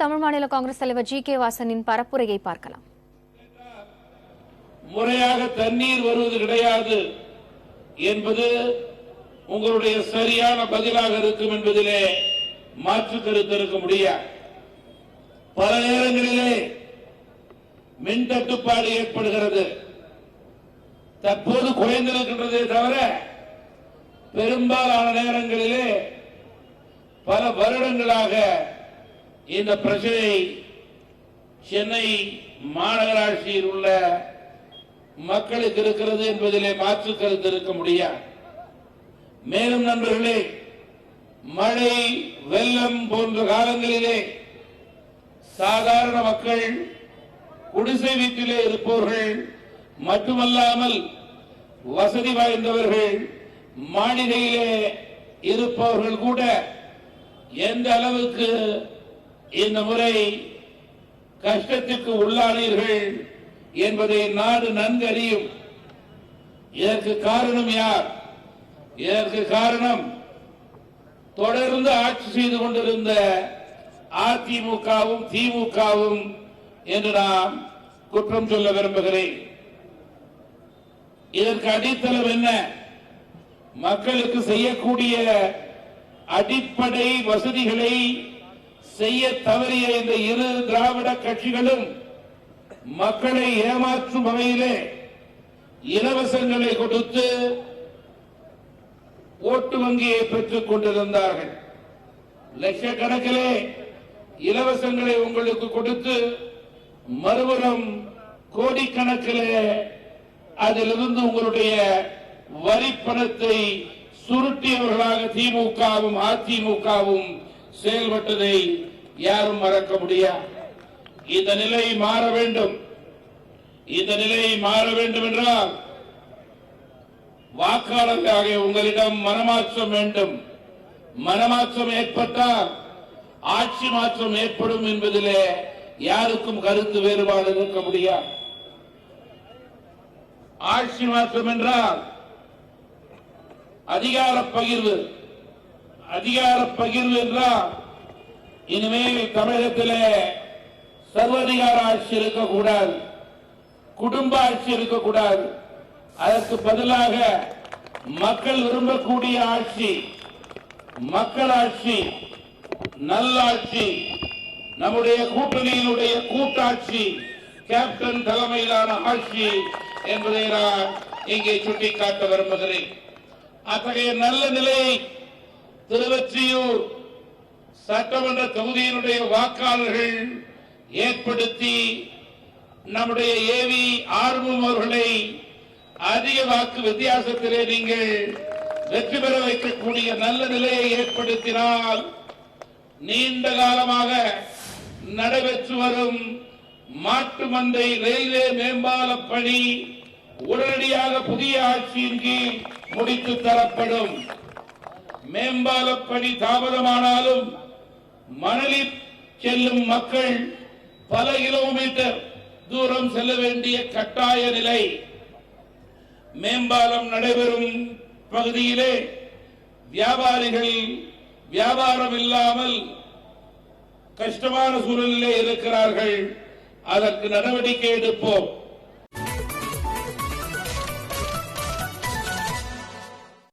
தமிழ் மாநில காங்கிரஸ் தலைவர் ஜி.கே. வாசனின் பரப்புரையை பார்க்கலாம். முறையாக தண்ணீர் வருவது கிடையாது என்பது உங்களுடைய சரியான பதிலாக இருக்கும் என்பதிலே மாற்று கருத்து இருக்க முடியாது. பல நேரங்களிலே மின் தட்டுப்பாடு ஏற்படுகிறது. தற்போது குறைந்திருக்கின்றதே தவிர பெரும்பாலான நேரங்களிலே பல வருடங்களாக இந்த பிரச்சனை சென்னை மாநகராட்சியில் உள்ள மக்களுக்கு இருக்கிறது என்பதிலே மாற்று கருத்து இருக்க முடியாது. மேலும் நண்பர்களே, மழை வெள்ளம் போன்ற காலங்களிலே சாதாரண மக்கள், குடிசை வீட்டிலே இருப்பவர்கள் மட்டுமல்லாமல் வசதி வாய்ந்தவர்கள், மாளிகையிலே இருப்பவர்கள் கூட எந்த அளவுக்கு இந்த முறை கஷ்டத்திற்கு உள்ளானீர்கள் என்பதை நாடு நன்கு அறியும். இதற்கு காரணம் யார்? இதற்கு காரணம் தொடர்ந்து ஆட்சி செய்து கொண்டிருந்த அதிமுகவும் திமுகவும் என்று நாம் குற்றம் சொல்ல விரும்புகிறேன். இதற்கு அடித்தளம் என்ன? மக்களுக்கு செய்யக்கூடிய அடிப்படை வசதிகளை செய்ய தவறிய இந்த இரு திராவிட கட்சிகளும் மக்களை ஏமாற்றும் வகையிலே இலவசங்களை கொடுத்து ஓட்டு வங்கியை பெற்றுக் கொண்டிருந்தார்கள். லட்சக்கணக்கிலே இலவசங்களை உங்களுக்கு கொடுத்து மறுபுறம் கோடிக்கணக்கிலே அதிலிருந்து உங்களுடைய வரி பணத்தை சுருட்டியவர்களாக திமுகவும் அதிமுகவும் செயல்பட்டதை யாரும் மறக்க முடியாது. இந்த நிலை மாற வேண்டும். இந்த நிலை மாற வேண்டும் என்றால் வாக்காளர்களாக உங்களிடம் மனமாற்றம் வேண்டும். மனமாற்றம் ஏற்பட்டால் ஆட்சி மாற்றம் ஏற்படும் என்பதிலே யாருக்கும் கருத்து வேறுபாடு இருக்க முடியாது. ஆட்சி மாற்றம் என்றால் அதிகார பகிர்வு. அதிகார பகிர்வு என்றால் இனிமேல் தமிழகத்திலே சர்வதிகார ஆட்சி இருக்கக்கூடாது, குடும்ப ஆட்சி இருக்கக்கூடாது. அதற்கு பதிலாக மக்கள் விரும்பக்கூடிய ஆட்சி, மக்களாட்சி, நல்லாட்சி, நம்முடைய கூட்டணியினுடைய கூட்டாட்சி, கேப்டன் தலைமையிலான ஆட்சி என்பதை நான் இங்கே சுட்டிக்காட்ட விரும்புகிறேன். அத்தகைய நல்ல நிலையை திருவொற்றியூர் சட்டமன்ற தொகுதியினுடைய வாக்காளர்கள் ஏற்படுத்தி நம்முடைய ஏவி ஆர்வம் அவர்களை அதிக வாக்கு வித்தியாசத்திலே நீங்கள் வெற்றி பெற வைக்கக்கூடிய நல்ல நிலையை ஏற்படுத்தினால் நீண்ட காலமாக நடைபெற்று வரும் மாட்டு மந்தை ரயில்வே மேம்பால பணி உடனடியாக புதிய ஆட்சியின் கீழ் முடித்து தரப்படும். மேம்பால பணி தாமதமானாலும் மணலில் செல்லும் மக்கள் பல கிலோமீட்டர் தூரம் செல்ல வேண்டிய கட்டாய நிலை. மேம்பாலம் நடைபெறும் பகுதியிலே வியாபாரிகள் வியாபாரம் இல்லாமல் கஷ்டமான சூழலிலே இருக்கிறார்கள். அதற்கு நடவடிக்கை எடுப்போம்.